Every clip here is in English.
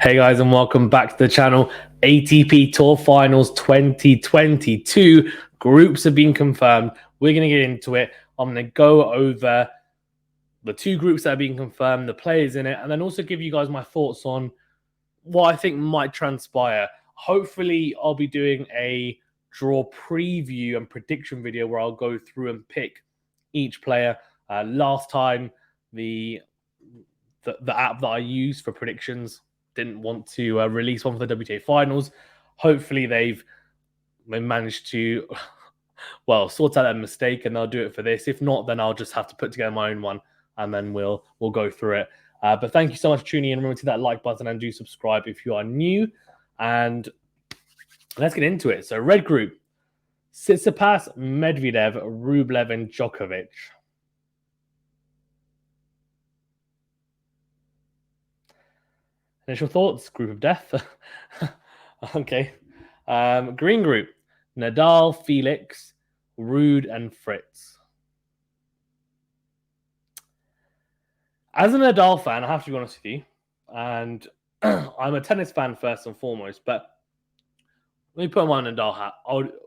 Hey guys, and welcome back to the channel. ATP Tour Finals 2022 groups have been confirmed. We're going to get into it. I'm going to go over the two groups that have been confirmed, the players in it, and then also give you guys my thoughts on what I think might transpire. Hopefully, I'll be doing a draw preview and prediction video where I'll go through and pick each player. Last time, the app that I used for predictions didn't want to release one for the WTA finals. Hopefully they've managed to sort out that mistake and they'll do it for this. If not, then I'll just have to put together my own one and then we'll go through it. But thank you so much for tuning in. Remember to hit that like button and do subscribe if you are new. And let's get into it. So red group: Tsitsipas, Medvedev, Rublev, and Djokovic. Initial thoughts? Group of death. Okay. Green group: Nadal, Felix, Ruud, and Fritz. As a Nadal fan, I have to be honest with you, and I'm a tennis fan first and foremost, but let me put on my Nadal hat.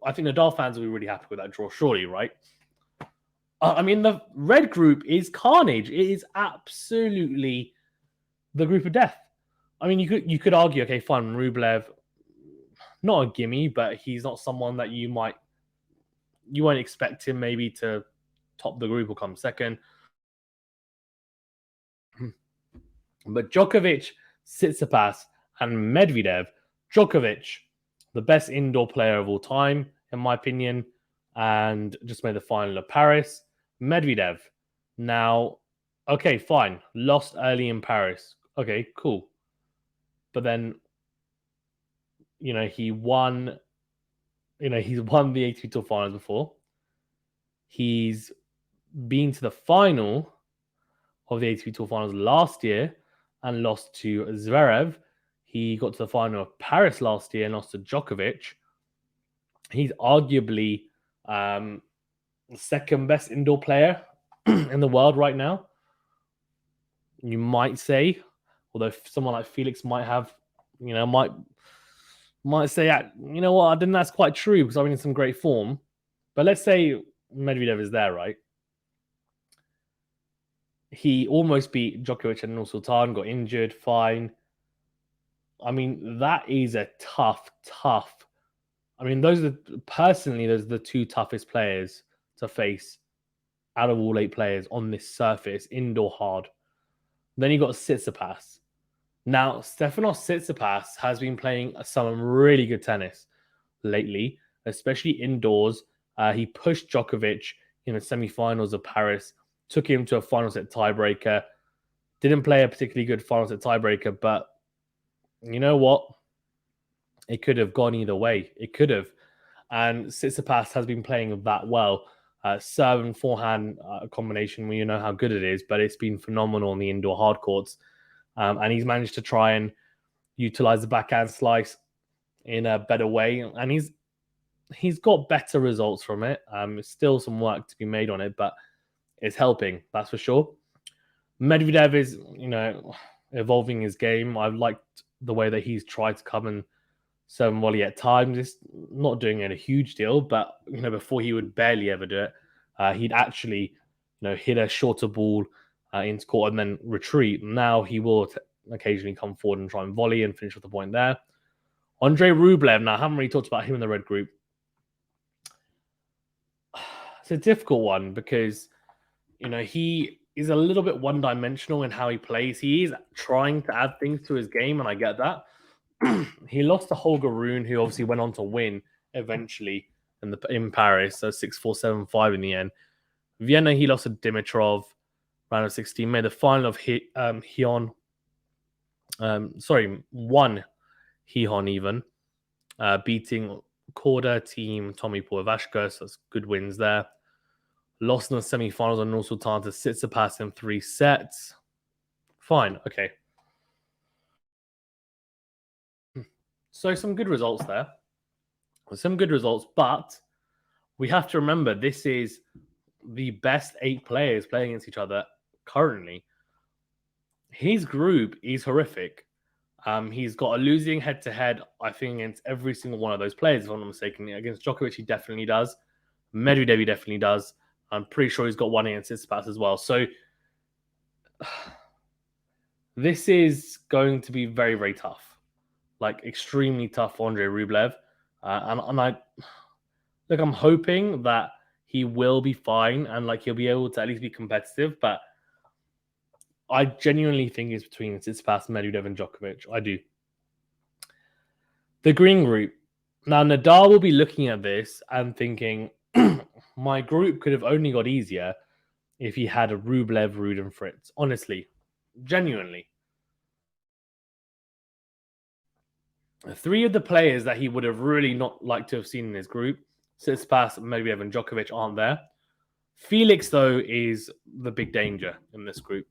I think Nadal fans will be really happy with that draw, surely, right? I mean, the red group is carnage. It is absolutely the group of death. I mean, you could argue, okay, fine, Rublev, not a gimme, but he's not someone that you won't expect him maybe to top the group or come second. But Djokovic, Tsitsipas, and Medvedev. Djokovic, the best indoor player of all time, in my opinion, and just made the final of Paris. Medvedev, now, okay, fine, lost early in Paris. Okay, cool. But then, he won. He's won the ATP Tour Finals before. He's been to the final of the ATP Tour Finals last year and lost to Zverev. He got to the final of Paris last year and lost to Djokovic. He's arguably the second best indoor player in the world right now. You might say, although someone like Felix might have, might say, you know what, I think that's quite true because I'm in some great form. But let's say Medvedev is there, right? He almost beat Djokovic and Nursultan, got injured, fine. I mean, that is a tough. I mean, those are the two toughest players to face out of all 8 players on this surface, indoor hard. Then you got Tsitsipas. Now, Stefanos Tsitsipas has been playing some really good tennis lately, especially indoors. He pushed Djokovic in the semifinals of Paris, took him to a final set tiebreaker. Didn't play a particularly good final set tiebreaker, but you know what? It could have gone either way. It could have. And Tsitsipas has been playing that well. Serve and forehand combination, you know how good it is, but it's been phenomenal in the indoor hard courts. And he's managed to try and utilize the backhand slice in a better way. And he's got better results from it. Still some work to be made on it, but it's helping, that's for sure. Medvedev is, evolving his game. I've liked the way that he's tried to come and serve volley at times. It's not doing it a huge deal, but before he would barely ever do it. He'd actually, hit a shorter ball into court and then retreat. Now he will occasionally come forward and try and volley and finish with the point there. Andre Rublev. Now, I haven't really talked about him in the red group. It's a difficult one because, he is a little bit one-dimensional in how he plays. He is trying to add things to his game, and I get that. He lost to Holger Rune, who obviously went on to win eventually in Paris, so 6-4, 7-5 in the end. Vienna, he lost to Dimitrov, round of 16. Made the final of won Hihon even, beating Korda team Tommy Poivashka, so that's good wins there. Lost in the semi-finals on Nursultan to Tsitsipas in 3 sets. Fine, okay. So some good results there. Some good results, but we have to remember this is the best 8 players playing against each other currently. His group is horrific. He's got a losing head-to-head, I think, against every single one of those players, if I'm not mistaken. Against Djokovic, he definitely does. Medvedev, he definitely does. I'm pretty sure he's got one against Tsitsipas as well. So this is going to be very, very tough. Like, extremely tough for Andrei Rublev. I'm hoping that he will be fine and like he'll be able to at least be competitive. But I genuinely think it's between Tsitsipas, Medvedev, and Djokovic. I do. The green group. Now, Nadal will be looking at this and thinking, my group could have only got easier if he had a Rublev, Ruud, and Fritz. Honestly, genuinely. Three of the players that he would have really not liked to have seen in his group, Tsitsipas, Medvedev, and Djokovic, aren't there. Felix, though, is the big danger in this group.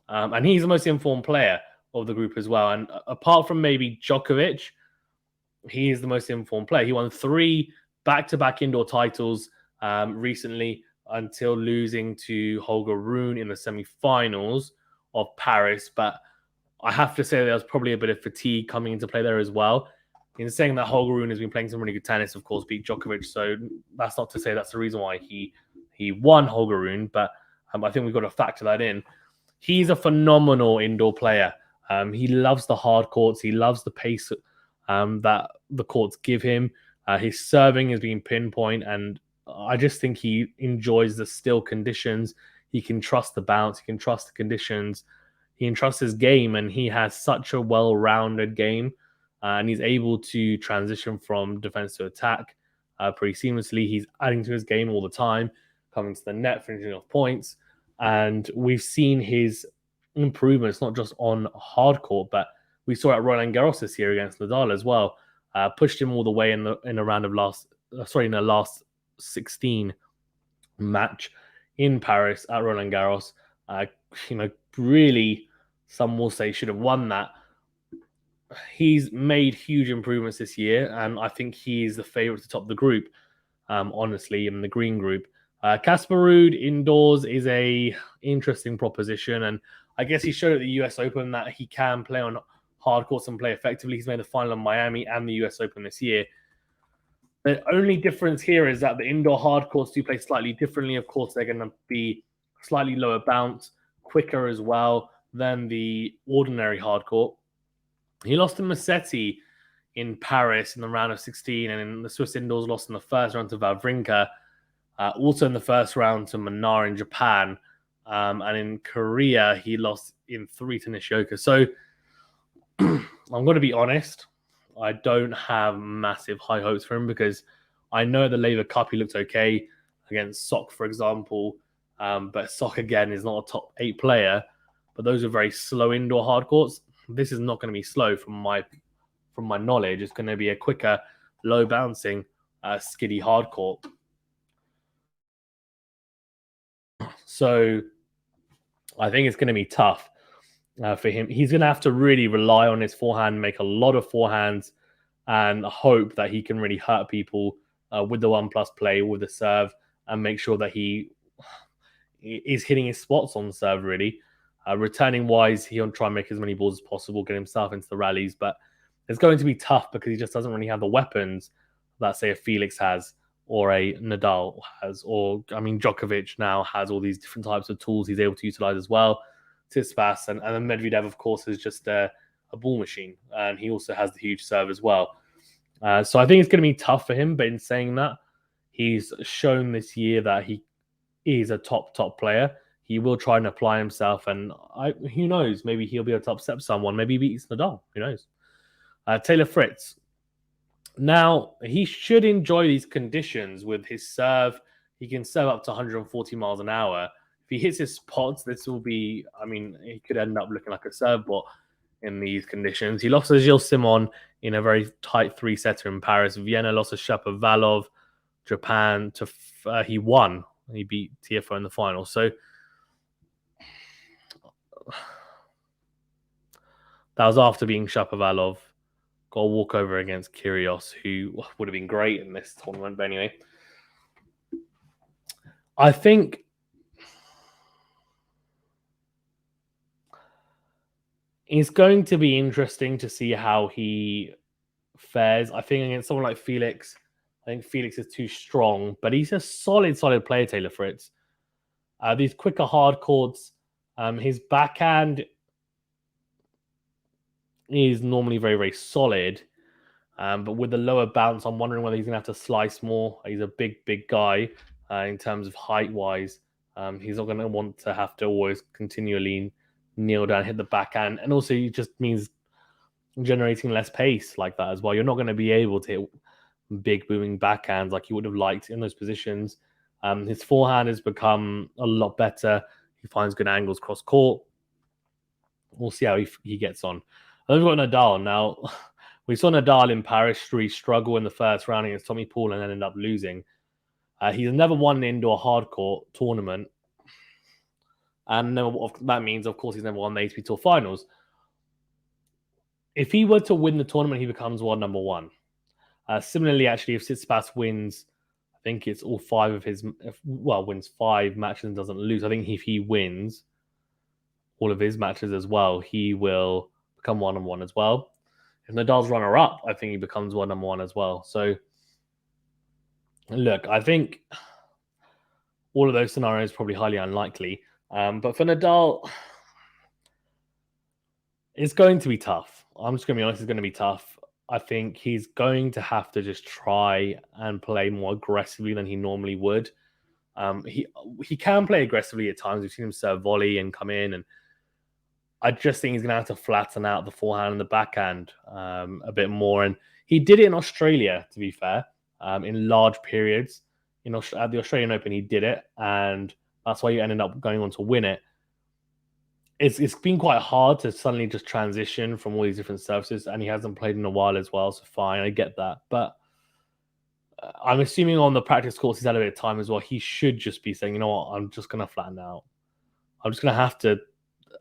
And he's the most informed player of the group as well. And apart from maybe Djokovic, he is the most informed player. He won 3 back-to-back indoor titles recently until losing to Holger Rune in the semi-finals of Paris. But I have to say there was probably a bit of fatigue coming into play there as well. In saying that, Holger Rune has been playing some really good tennis, of course, beat Djokovic. So that's not to say that's the reason why he won Holger Rune, but I think we've got to factor that in. He's a phenomenal indoor player. He loves the hard courts. He loves the pace that the courts give him. His serving is being pinpoint, and I just think he enjoys the still conditions. He can trust the bounce. He can trust the conditions. He can trust his game, and he has such a well-rounded game, and he's able to transition from defense to attack pretty seamlessly. He's adding to his game all the time, coming to the net, finishing off points, and we've seen his improvements not just on hard court, but we saw at Roland Garros this year against Nadal as well. Pushed him all the way in the round of in the last 16 match in Paris at Roland Garros. Really, some will say should have won that. He's made huge improvements this year, and I think he's the favorite to top the group. Honestly, in the green group, Casper Ruud indoors is a interesting proposition, and I guess he showed at the U.S. Open that he can play on hard courts and play effectively. He's made the final in Miami and the U.S. Open this year. The only difference here is that the indoor hard courts do play slightly differently. Of course, they're going to be slightly lower bounce, quicker as well than the ordinary hard court. He lost to Musetti in Paris in the round of 16, and in the Swiss indoors lost in the first round to Wawrinka. Also in the first round to Manar in Japan. And in Korea, he lost in 3 to Nishioka. So I'm going to be honest. I don't have massive high hopes for him because I know the Laver Cup he looked okay against Sok, for example. But Sok, again, is not a top 8 player. But those are very slow indoor hard courts. This is not going to be slow from my knowledge. It's going to be a quicker, low bouncing, skiddy hard court. So I think it's going to be tough for him. He's going to have to really rely on his forehand, make a lot of forehands, and hope that he can really hurt people with the 1+ play, with the serve, and make sure that he is hitting his spots on the serve, really. Returning wise, he'll try and make as many balls as possible, get himself into the rallies, but it's going to be tough because he just doesn't really have the weapons that, say, a Felix has or a Nadal has, or, I mean, Djokovic now has all these different types of tools he's able to utilize as well. Tsitsipas and then Medvedev, of course, is just a ball machine, and he also has the huge serve as well. So I think it's going to be tough for him, but in saying that, he's shown this year that he is a top player. He will try and apply himself, and who knows, maybe he'll be able to upset someone. Maybe he beats Nadal. Who knows? Taylor Fritz. Now, he should enjoy these conditions with his serve. He can serve up to 140 miles an hour. If he hits his spots, this will be, I mean, he could end up looking like a serve bot in these conditions. He lost to Gilles Simon in a very tight 3-setter in Paris. Vienna lost to Shapovalov. Japan, he won. He beat Tiafoe in the final. So that was after being Shapovalov. Got a walkover against Kyrgios, who would have been great in this tournament. But anyway, I think It's going to be interesting to see how he fares. I think against someone like Felix, I think Felix is too strong, but he's a solid player, Taylor Fritz. These quicker hard courts, his backhand is normally very solid. But with the lower bounce, I'm wondering whether he's going to have to slice more. He's a big guy in terms of height wise. He's not going to want to have to always continually kneel down, hit the backhand. And also, it just means generating less pace like that as well. You're not going to be able to hit big booming backhands like you would have liked in those positions. His forehand has become a lot better. He finds good angles cross court. We'll see how he gets on. And then we've got Nadal. Now, we saw Nadal in Paris struggle in the first round against Tommy Paul and then end up losing. He's never won an indoor hardcourt tournament. And that means, of course, he's never won the ATP Tour finals. If he were to win the tournament, he becomes world number one. Similarly, actually, if Tsitsipas wins, I think it's all five of his, wins 5 matches and doesn't lose. I think if he wins all of his matches as well, he will become world number one as well. If Nadal's runner-up, I think he becomes world number one as well. So, look, I think all of those scenarios are probably highly unlikely. But for Nadal, it's going to be tough. I'm just going to be honest, it's going to be tough. I think he's going to have to just try and play more aggressively than he normally would. He can play aggressively at times. We've seen him serve volley and come in, and I just think he's going to have to flatten out the forehand and the backhand a bit more. And he did it in Australia, to be fair, in large periods. At the Australian Open, he did it, and that's why he ended up going on to win it. It's been quite hard to suddenly just transition from all these different surfaces, and he hasn't played in a while as well, so fine, I get that. But I'm assuming on the practice course he's had a bit of time as well. He should just be saying, you know what, I'm just going to flatten out. I'm just going to have to,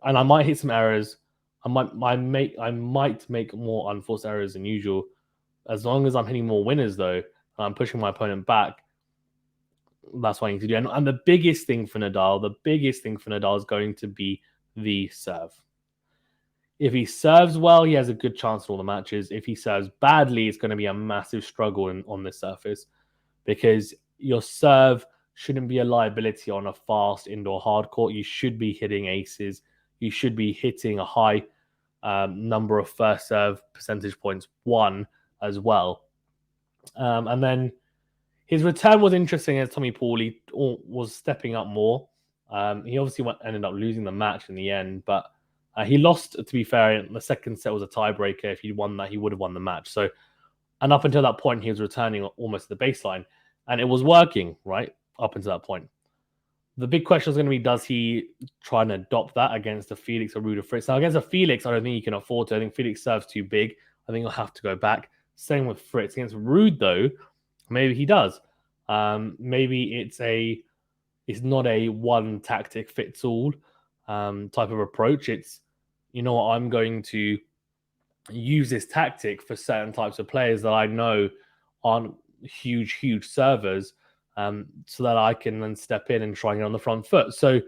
and I might hit some errors. I might make more unforced errors than usual. As long as I'm hitting more winners, though, and I'm pushing my opponent back, that's what I need to do. And the biggest thing for Nadal is going to be the serve. If he serves well, he has a good chance in all the matches. If he serves badly, it's going to be a massive struggle on this surface, because your serve shouldn't be a liability on a fast indoor hard court. You should be hitting aces. You should be hitting a high number of first serve percentage points won as well. And then his return was interesting as Tommy Paul. He was stepping up more. He obviously ended up losing the match in the end, but he lost, to be fair. The second set was a tiebreaker. If he'd won that, he would have won the match. So, and up until that point, he was returning almost to the baseline, and it was working, right? Up until that point. The big question is going to be, does he try and adopt that against a Felix or Ruud Fritz? Now, against a Felix, I don't think he can afford to. I think Felix serves too big. I think he'll have to go back. Same with Fritz. Against Ruud, though, maybe he does. Maybe it's not a one tactic fits all type of approach. It's, you know what, I'm going to use this tactic for certain types of players that I know aren't huge servers, so that I can then step in and try and get on the front foot. So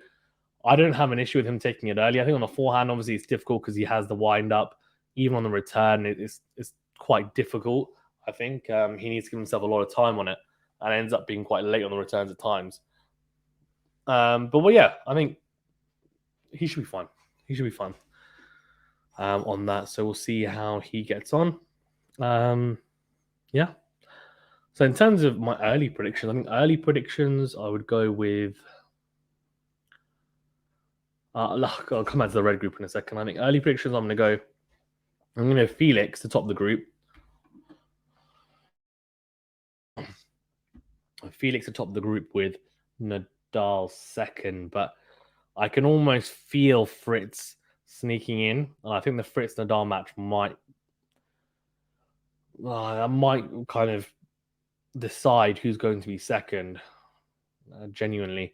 I don't have an issue with him taking it early. I think on the forehand, obviously, it's difficult because he has the wind up. Even on the return, it's quite difficult. I think he needs to give himself a lot of time on it, and it ends up being quite late on the returns at times. Yeah, I think he should be fine. He should be fine on that. So we'll see how he gets on. Yeah. So in terms of my early predictions, I would go with. I'll come back to the red group in a second. I think early predictions, I'm going to have Felix to top the group. Felix to top the group with Nadal second, but I can almost feel Fritz sneaking in, and I think the Fritz Nadal match might kind of decide who's going to be second. Genuinely,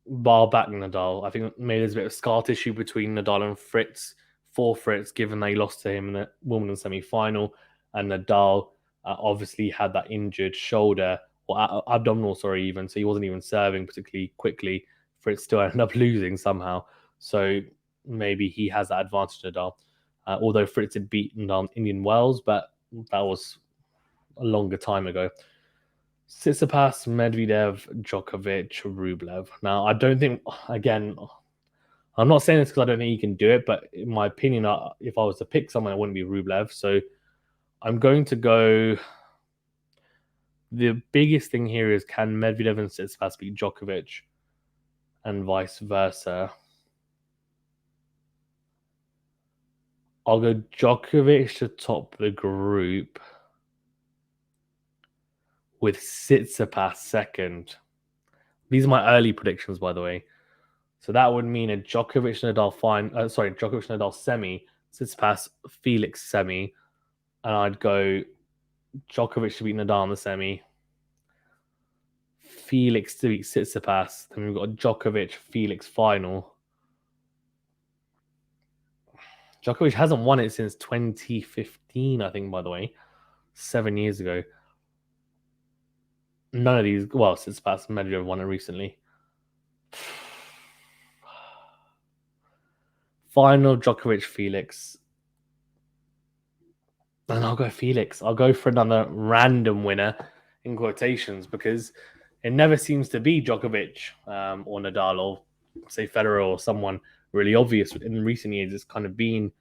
bar back Nadal. I think maybe there's a bit of scar tissue between Nadal and Fritz for Fritz, given they lost to him in the Wimbledon semi-final, and Nadal obviously had that injured shoulder or abdominal, even, so he wasn't even serving particularly quickly. Fritz still ended up losing somehow. So maybe he has that advantage to Nadal. Although Fritz had beaten Indian Wells, but that was a longer time ago. Tsitsipas, Medvedev, Djokovic, Rublev. Now, I don't think, again, I'm not saying this because I don't think he can do it, but in my opinion, if I was to pick someone, it wouldn't be Rublev. So I'm going to go. The biggest thing here is, can Medvedev and Tsitsipas beat Djokovic and vice versa? I'll go Djokovic to top the group with Tsitsipas second. These are my early predictions, by the way. So that would mean a Djokovic Nadal Djokovic Nadal semi, Tsitsipas Felix semi, and I'd go Djokovic to beat Nadal in the semi, Felix to beat Tsitsipas. Then we've got a Djokovic Felix final. Djokovic hasn't won it since 2015, I think, by the way, 7 years ago. None of these, well, Tsitsipas and Medvedev won it recently. Final Djokovic Felix. And I'll go Felix. I'll go for another random winner in quotations because it never seems to be Djokovic or Nadal or say Federer or someone really obvious. In recent years, it's kind of been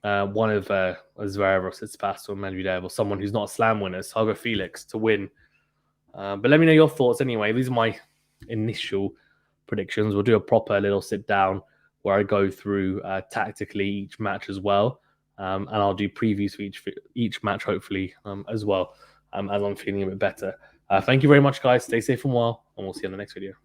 one of Zverev or Tsitsipas or Medvedev or someone who's not a slam winner. So I'll go Felix to win. But let me know your thoughts anyway. These are my initial predictions. We'll do a proper little sit down where I go through tactically each match as well. And I'll do previews for each match, hopefully, as well, as I'm feeling a bit better. Thank you very much, guys. Stay safe and well, and we'll see you in the next video.